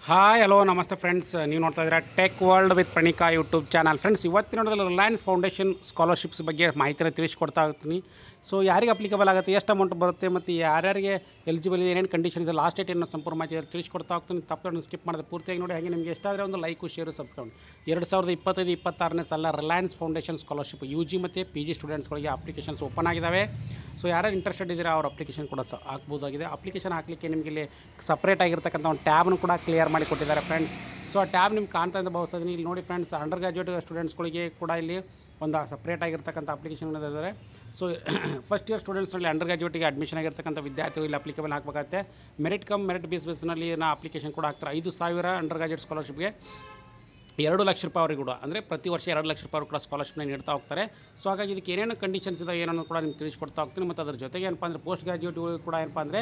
Hi hello ನಮಸ್ತೆ friends, ನೀವು ನೋಡ್ತಾ ಇದ್ದೀರಾ tech world with Pranika YouTube channel. Friends, ಇವತ್ತಿನ ನೋಡೋದ್ರಲ್ಲಿ ರಿಲಯನ್ಸ್ ಫೌಂಡೇಶನ್ ಸ್ಕಾಲರ್ಶಿಪ್ಸ್ ಬಗ್ಗೆ ಮಾಹಿತಿನ ತಿಳಿಸ್ಕೊಡ್ತಾ ಇರ್ತೀನಿ. ಸೊ ಯಾರಿಗೆ ಅಪ್ಲಿಕಬಲ್ ಆಗುತ್ತೆ, ಎಷ್ಟು ಅಮೌಂಟ್ ಬರುತ್ತೆ ಮತ್ತು ಯಾರ್ಯಾರಿಗೆ ಎಲಿಜಿಬಲ್ ಏನೇನು ಕಂಡೀಷನ್ ಇದೆ, ಲಾಸ್ಟ್ ಡೇಟ್ ಏನೋ ಸಂಪೂರ್ಣ ಮಾಹಿತಿ ತಿಳಿಸ್ಕೊಡ್ತಾ ಹೋಗ್ತೀನಿ. ತಪ್ಪು ಸ್ಕಿಪ್ ಮಾಡಿದೆ ಪೂರ್ತಿಯಾಗಿ ನೋಡಿ. ಹಾಗೆ ನಿಮಗೆ ಎಷ್ಟಾದರೆ ಒಂದು ಲೈಕು, ಶೇರು, ಸಬ್ಸ್ಕ್ರೈಬ್. 2025-26ನೇ ಸಾಲ ರಿಲಯನ್ಸ್ ಫೌಂಡೇಶನ್ ಸ್ಕಾಲರ್ಶಿಪ್ UG ಮತ್ತು PG ಸ್ಟೂಡೆಂಟ್ಸ್ಗಳಿಗೆ ಅಪ್ಲಿಕೇಶನ್ಸ್ ಓಪನ್ ಆಗಿದ್ದಾವೆ. ಸೊ ಯಾರು ಇಂಟ್ರೆಸ್ಟೆಡ್ ಇದ್ದೀರಾ ಅವ್ರ ಅಪ್ಲಿಕೇಶನ್ ಕೂಡ ಹಾಕ್ಬೋದಾಗಿದೆ. ಅಪ್ಲಿಕೇಶನ್ ಹಾಕಲಿಕ್ಕೆ ನಿಮಗೆ ಇಲ್ಲಿ ಸಪ್ರೇಟ್ ಆಗಿರ್ತಕ್ಕಂಥ ಒಂದು ಟ್ಯಾಬ್ನು ಕೂಡ ಕ್ಲಿಯರ್ ಮಾಡಿ ಕೊಟ್ಟಿದ್ದಾರೆ ಫ್ರೆಂಡ್ಸ್. ಸೊ ಆ ಟ್ಯಾಬ್ ನಿಮ್ಗೆ ಕಾಣ್ತಾ ಇದ್ದ ಭಾವಿಸ್ತೀನಿ. ಇಲ್ಲಿ ನೋಡಿ ಫ್ರೆಂಡ್ಸ್, ಅಂಡರ್ ಗ್ರಾಜುಯೇಟ್ ಸ್ಟೂಡೆಂಟ್ಸ್ಗಳಿಗೆ ಕೂಡ ಇಲ್ಲಿ ಒಂದು ಸಪ್ರೇಟ್ ಆಗಿರ್ತಕ್ಕಂಥ ಅಪ್ಲಿಕೇಶನ್ ಇದ್ದಾರೆ. ಸೊ ಫಸ್ಟ್ ಇಯರ್ ಸ್ಟೂಡೆಂಟ್ಸ್ನಲ್ಲಿ ಅಂಡರ್ ಗ್ರಾಜುಯೇಟಿಗೆ ಅಡ್ಮಿಷನ್ ಆಗಿರ್ತಕ್ಕಂಥ ವಿದ್ಯಾರ್ಥಿಗಳು ಇಲ್ಲಿ ಅಪ್ಲಿಕೇಬಲ್ ಹಾಕಬೇಕಾಗುತ್ತೆ. ಮೆರಿಟ್ ಬೇಸ್ನಲ್ಲಿ ಅಪ್ಲಿಕೇಶನ್ ಕೂಡ ಹಾಕ್ತಾರೆ. 5,000 ಅಂಡರ್ ಗ್ರಾಜುಯೇಟ್ ಸ್ಕಾಲರ್ಶಿಪ್ಗೆ 2 ಲಕ್ಷ ರೂಪಾಯಿ ಅವರಿಗೆ ಕೂಡ, ಅಂದರೆ ಪ್ರತಿ ವರ್ಷ 2 ಲಕ್ಷ ರೂಪಾಯಿ ಕೂಡ ಸ್ಕಾಲರ್ಶಿಪ್ನ ನೀಡ್ತಾ ಹೋಗ್ತಾರೆ. ಸೊ ಹಾಗಾಗಿ ಇದಕ್ಕೆ ಏನೇನು ಕಂಡೀಷನ್ಸ್ ಇದೆ ಏನನ್ನು ಕೂಡ ನಿಮ್ಗೆ ತಿಳಿಸ್ಕೊಡ್ತಾ ಹೋಗ್ತೀನಿ. ಮತ್ತು ಅದ್ರ ಜೊತೆಗೆ ಏನಪ್ಪ ಅಂದರೆ ಪೋಸ್ಟ್ ಗ್ರಾಜುಯೇಟ್ಗಳು ಕೂಡ ಏನಪ್ಪ ಅಂದರೆ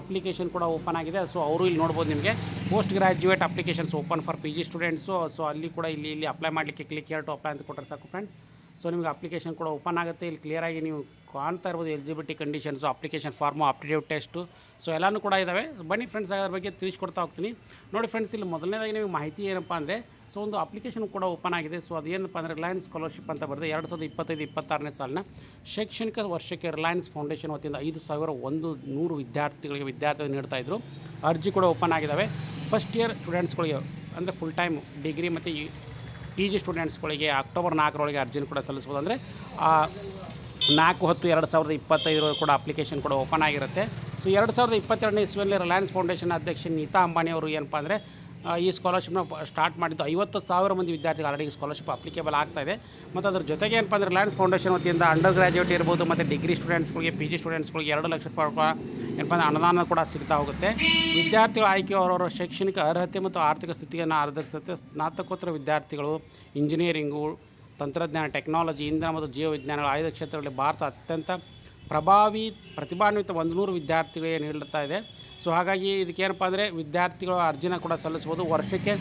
ಅಪ್ಲಿಕೇಶನ್ ಕೂಡ ಓಪನ್ ಆಗಿದೆ. ಸೊ ಅವರು ಇಲ್ಲಿ ನೋಡ್ಬೋದು, ನಿಮಗೆ post graduate applications open for PG students. So ಅಲ್ಲಿ ಕೂಡ ಇಲ್ಲಿ ಅಪ್ಲೈ ಮಾಡಲಿಕ್ಕೆ ಕ್ಲಿಕ್ ಟು ಅಪ್ಲೈ ಅಂತ ಕೊಟ್ಟರೆ ಸಾಕು ಫ್ರೆಂಡ್ಸ್. ಸೊ ನಿಮಗೆ ಅಪ್ಲಿಕೇಶನ್ ಕೂಡ ಓಪನ್ ಆಗುತ್ತೆ. ಇಲ್ಲಿ ಕ್ಲಿಯರಾಗಿ ನೀವು ಕಾಣ್ತಾ ಇರ್ಬೋದು eligibility conditions, application farm, aptitude test, so ಎಲ್ಲನೂ ಕೂಡ ಇದ್ದಾವೆ. ಬನ್ನಿ ಫ್ರೆಂಡ್ಸ್, ಅದರ ಬಗ್ಗೆ ತಿಳಿಸ್ಕೊಡ್ತಾ ಹೋಗ್ತೀನಿ. ನೋಡಿ ಫ್ರೆಂಡ್ಸ್, ಇಲ್ಲಿ ಮೊದಲನೇದಾಗಿ ನಿಮಗೆ ಮಾಹಿತಿ ಏನಪ್ಪ ಅಂದರೆ, ಸೊ ಒಂದು ಅಪ್ಲಿಕೇಶನ್ ಕೂಡ ಓಪನ್ ಆಗಿದೆ. ಸೊ ಅದೇನಪ್ಪ ಅಂದರೆ ರಿಲಯನ್ಸ್ ಸ್ಕಾಲರ್ಶಿಪ್ ಅಂತ ಬರ್ತದೆ. 2025-26ನೇ ಸಾಲಿನ ಶೈಕ್ಷಣಿಕ ವರ್ಷಕ್ಕೆ ರಿಲಯನ್ಸ್ ಫೌಂಡೇಶನ್ ವತಿಯಿಂದ 5,100 ವಿದ್ಯಾರ್ಥಿಗಳು ನೀಡ್ತಾಯಿದ್ರು. ಅರ್ಜಿ ಕೂಡ ಓಪನ್ ಆಗಿದ್ದಾವೆ. ಫಸ್ಟ್ ಇಯರ್ ಸ್ಟೂಡೆಂಟ್ಸ್ಗಳಿಗೆ ಅಂದರೆ ಫುಲ್ ಟೈಮ್ ಡಿಗ್ರಿ ಮತ್ತು PG ಸ್ಟೂಡೆಂಟ್ಸ್ಗಳಿಗೆ ಅಕ್ಟೋಬರ್ 4ರೊಳಗೆ ಅರ್ಜಿನ ಕೂಡ ಸಲ್ಲಿಸ್ಬೋದು. ಅಂದರೆ 4/10/2025 ಕೂಡ ಅಪ್ಲಿಕೇಶನ್ ಕೂಡ ಓಪನ್ ಆಗಿರುತ್ತೆ. ಸೊ 2022ನೇ ಇಸ್ವಿಯಲ್ಲಿ ರಿಲಯನ್ಸ್ ಫೌಂಡೇಶನ್ ಅಧ್ಯಕ್ಷ ನೀತಾ ಅಂಬಾನಿ ಅವರು ಏನಪ್ಪ ಅಂದರೆ ಈ ಸ್ಕಾಲರ್ಶಿಪ್ನ ಸ್ಟಾರ್ಟ್ ಮಾಡಿದ್ದು. 50,000 ಮಂದಿ ವಿದ್ಯಾರ್ಥಿಗಳು ಆಲ್ರೆಡಿ ಸ್ಕಾಲರ್ಶಿಪ್ ಅಪ್ಲಿಕೇಬಲ್ ಆಗ್ತಾಯಿದೆ. ಮತ್ತು ಅದ್ರ ಜೊತೆಗೆ ಏನಪ್ಪ ಅಂದರೆ ರಿಲಯನ್ಸ್ ಫೌಂಡೇಶನ್ ವತಿಯಿಂದ ಅಂಡರ್ ಗ್ರಾಜುಯೇಟ್ ಇರ್ಬೋದು ಮತ್ತು ಡಿಗ್ರಿ ಸ್ಟೂಡೆಂಟ್ಸ್ಗಳಿಗೆ PG ಸ್ಟೂಡೆಂಟ್ಸ್ಗಳಿಗೆ 2 ಲಕ್ಷ ರೂಪಾಯಿ ಏನಪ್ಪ ಅಂದರೆ ಅನುದಾನ ಕೂಡ ಸಿಗ್ತಾ ಹೋಗುತ್ತೆ. ವಿದ್ಯಾರ್ಥಿಗಳ ಆಯ್ಕೆ ಅವರವರ ಶೈಕ್ಷಣಿಕ ಅರ್ಹತೆ ಮತ್ತು ಆರ್ಥಿಕ ಸ್ಥಿತಿಯನ್ನು ಆಧರಿಸುತ್ತೆ. ಸ್ನಾತಕೋತ್ತರ ವಿದ್ಯಾರ್ಥಿಗಳು ಇಂಜಿನಿಯರಿಂಗು, ತಂತ್ರಜ್ಞಾನ, ಟೆಕ್ನಾಲಜಿ, ಇಂಧನ ಮತ್ತು ಜೀವವಿಜ್ಞಾನಗಳ 5 ಕ್ಷೇತ್ರಗಳಲ್ಲಿ ಭಾರತ ಅತ್ಯಂತ ಪ್ರತಿಭಾನ್ವಿತ 100 ವಿದ್ಯಾರ್ಥಿಗಳಿಗೆ ನೀಡುತ್ತಾ ಇದೆ. ಸೊ ಹಾಗಾಗಿ ಇದಕ್ಕೇನಪ್ಪ ಅಂದರೆ ವಿದ್ಯಾರ್ಥಿಗಳು ಅರ್ಜಿನ ಕೂಡ ಸಲ್ಲಿಸ್ಬೋದು. ವರ್ಷಕ್ಕೆ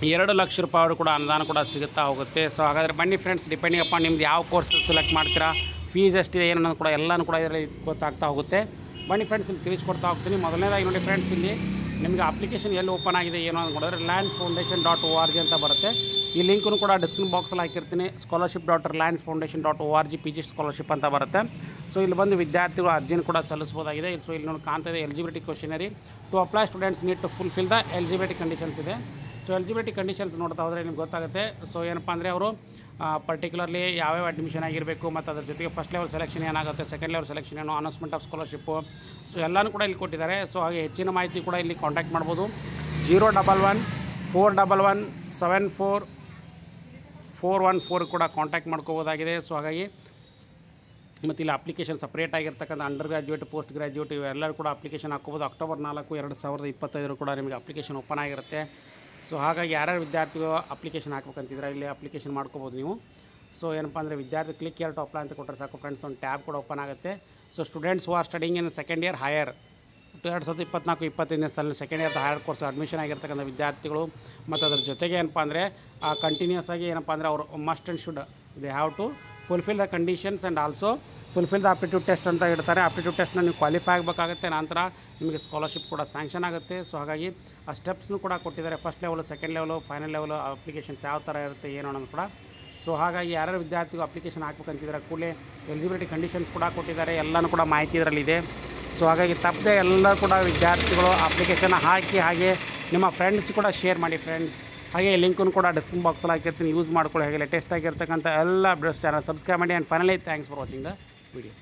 2 ಲಕ್ಷ ರೂಪಾಯಿ ಕೂಡ ಅನುದಾನ ಕೂಡ ಸಿಗುತ್ತಾ ಹೋಗುತ್ತೆ. ಸೊ ಹಾಗಾದರೆ ಬನ್ನಿ ಫ್ರೆಂಡ್ಸ್, ಡಿಪೆಂಡಿಂಗ್ ಅಪ್ಪ ನಿಮ್ದು ಯಾವ ಕೋರ್ಸ್ ಸೆಲೆಕ್ಟ್ ಮಾಡ್ತೀರಾ, ಫೀಸ್ ಎಷ್ಟಿದೆ ಏನನ್ನೋದು ಕೂಡ ಎಲ್ಲನೂ ಕೂಡ ಇದರಲ್ಲಿ ಗೊತ್ತಾಗ್ತಾ ಹೋಗುತ್ತೆ. ಬನ್ನಿ ಫ್ರೆಂಡ್ಸ್, ಇಲ್ಲಿ ತಿಳಿಸ್ಕೊಡ್ತಾ ಹೋಗ್ತೀನಿ. ಮೊದಲನೇದಾಗಿ ನೋಡಿ ಫ್ರೆಂಡ್ಸ್, ಇಲ್ಲಿ ನಿಮಗೆ ಅಪ್ಲಿಕೇಶನ್ ಎಲ್ಲಿ ಓಪನ್ ಆಗಿದೆ ಏನೋ ಅಂದ್ಕೊಂಡ್ರೆ reliancefoundation.org ಅಂತ ಬರುತ್ತೆ. ಈ ಲಿಂಕನ್ನು ಕೂಡ ಡಿಸ್ಕ್ರಿಪ್ಷನ್ ಬಾಕ್ಸಲ್ಲಿ ಹಾಕಿರ್ತೀನಿ. scholarship.reliancefoundation.org PG ಸ್ಕಾಲರ್ಶಿಪ್ ಅಂತ ಬರುತ್ತೆ. ಸೊ ಇಲ್ಲಿ ಬಂದು ವಿದ್ಯಾರ್ಥಿಗಳು ಅರ್ಜಿನ ಕೂಡ ಸಲ್ಲಿಸ್ಬೋದಾಗಿದೆ. ಸೊ ಇಲ್ಲಿ ನೋಡಿ ಕಾಣ್ತಾ ಇದೆ eligibility questionnaire to apply students need to fulfil the eligibility conditions ಇದೆ. ಸೊ ಎಲಿಜಿಬಿಲಿಟಿ ಕಂಡೀಷನ್ಸ್ ನೋಡ್ತಾ ಹೋದರೆ ನಿಮ್ಗೆ ಗೊತ್ತಾಗುತ್ತೆ. ಸೊ ಏನಪ್ಪ ಅಂದರೆ ಅವರು ಪರ್ಟಿಕ್ಯುಲರ್ಲಿ ಯಾವ್ಯಾವ ಅಡ್ಮಿಷನ್ ಆಗಿರಬೇಕು ಮತ್ತು ಅದ್ರ ಜೊತೆಗೆ ಫಸ್ಟ್ ಲೆವೆಲ್ ಸೆಲೆಕ್ಷನ್ ಏನಾಗುತ್ತೆ, ಸೆಕೆಂಡ್ ಲೆವೆಲ್ ಸೆಲೆಕ್ಷನ್ ಏನೋ, ಅನೌನ್ಸ್ಮೆಂಟ್ ಆಫ್ ಸ್ಕಾಲರ್ಶಿಪ್ಪು, ಸೊ ಎಲ್ಲನೂ ಕೂಡ ಇಲ್ಲಿ ಕೊಟ್ಟಿದ್ದಾರೆ. ಸೊ ಹಾಗೆ ಹೆಚ್ಚಿನ ಮಾಹಿತಿ ಕೂಡ ಇಲ್ಲಿ ಕಾಂಟ್ಯಾಕ್ಟ್ ಮಾಡ್ಬೋದು. 011-411-74414 ಕೂಡ ಕಾಂಟ್ಯಾಕ್ಟ್ ಮಾಡ್ಕೋಬೋದಾಗಿದೆ. ಸೊ ಹಾಗಾಗಿ ಮತ್ತು ಇಲ್ಲಿ ಅಪ್ಲಿಕೇಶನ್ ಸಪ್ರೇಟ್ ಆಗಿರ್ತಕ್ಕಂಥ ಅಂಡರ್ ಗ್ರಾಜುಯೇಟ್, ಪೋಸ್ಟ್ ಗ್ರಾಜುಯೇಟ್ ಇವೆಲ್ಲರೂ ಕೂಡ ಅಪ್ಲಿಕೇಶನ್ ಹಾಕ್ಕೋಬೋದು. ಅಕ್ಟೋಬರ್ 4, 2025 ಕೂಡ ನಿಮಗೆ ಅಪ್ಲಿಕೇಶನ್ ಓಪನ್ ಆಗಿರುತ್ತೆ. ಸೊ ಹಾಗಾಗಿ ಯಾರ್ಯಾರು ವಿದ್ಯಾರ್ಥಿಗಳು ಅಪ್ಲಿಕೇಶನ್ ಹಾಕ್ಬೇಕಂತಿದ್ರೆ ಇಲ್ಲಿ ಅಪ್ಲಿಕೇಶನ್ ಮಾಡ್ಕೋಬೋದು ನೀವು. ಸೊ ಏನಪ್ಪ ಅಂದರೆ ವಿದ್ಯಾರ್ಥಿ ಕ್ಲಿಕ್ ಟು ಅಪ್ಲೈ ಅಂತ ಕೊಟ್ಟರೆ ಸಾಕು ಫ್ರೆಂಡ್ಸ್, ಒಂದು ಟ್ಯಾಬ್ ಕೂಡ ಓಪನ್ ಆಗುತ್ತೆ. So students who are studying in second year higher 2024-25ನೇ ಸಾಲಿನ second year higher course admission ಆಗಿರ್ತಕ್ಕಂಥ ವಿದ್ಯಾರ್ಥಿಗಳು ಮತ್ತು ಅದ್ರ ಜೊತೆಗೆ ಏನಪ್ಪ ಅಂದರೆ ಕಂಟಿನ್ಯೂಸ್ ಆಗಿ ಏನಪ್ಪ ಅಂದರೆ ಅವರು must and should they have to fulfil the conditions and also fulfil the aptitude test ಅಂತ ಇಡ್ತಾರೆ. ಆಪ್ಟಿಟ್ಯೂಡ್ ಟೆಸ್ಟ್ನ ನೀವು ಕ್ವಾಲಿಫೈ ಆಗಬೇಕಾಗುತ್ತೆ, ನಂತರ ನಿಮಗೆ ಸ್ಕಾಲರ್ಶಿಪ್ ಕೂಡ ಸ್ಯಾಂಕ್ಷನ್ ಆಗುತ್ತೆ. ಸೊ ಹಾಗಾಗಿ ಆ ಸ್ಟೆಪ್ಸ್ನು ಕೂಡ ಕೊಟ್ಟಿದ್ದಾರೆ. First level, second level, final level applications ಯಾವ ಥರ ಇರುತ್ತೆ ಏನೋ ಅನ್ನೋದು ಕೂಡ. ಸೊ ಹಾಗಾಗಿ ಯಾರ್ಯಾರು ವಿದ್ಯಾರ್ಥಿಗಳು ಅಪ್ಲಿಕೇಶನ್ ಹಾಕ್ಬೇಕಂತಿದ್ದಾರೆ ಕೂಡಲೇ ಎಲಿಜಿಬಿಲಿಟಿ ಕಂಡೀಷನ್ಸ್ ಕೂಡ ಕೊಟ್ಟಿದ್ದಾರೆ. ಎಲ್ಲನೂ ಕೂಡ ಮಾಹಿತಿ ಇದರಲ್ಲಿದೆ. ಸೊ ಹಾಗಾಗಿ ತಪ್ಪದೆ ಎಲ್ಲ ಕೂಡ ವಿದ್ಯಾರ್ಥಿಗಳು ಅಪ್ಲಿಕೇಶನ್ ಹಾಕಿ ಹಾಗೆ ನಿಮ್ಮ ಫ್ರೆಂಡ್ಸ್ ಕೂಡ ಶೇರ್ ಮಾಡಿ ಫ್ರೆಂಡ್ಸ್. ಹಾಗೆ ಲಿಂಕನ್ನು ಕೂಡ ಡಿಸ್ಕ್ರಿಪ್ಷನ್ ಬಾಕ್ಸಲ್ಲಿ ಹಾಕಿರ್ತೀನಿ, ಯೂಸ್ ಮಾಡ್ಕೊಳ್ಳಿ. ಹಾಗೆ ಲೇಟೆಸ್ಟ್ ಆಗಿರ್ತಕ್ಕಂಥ ಎಲ್ಲ ಅಪ್ಡೇಟ್ಸ್ ಚಾನಲ್ ಸಬ್ಸ್ಕ್ರೈಬ್ ಮಾಡಿ. And finally thanks for watching the video.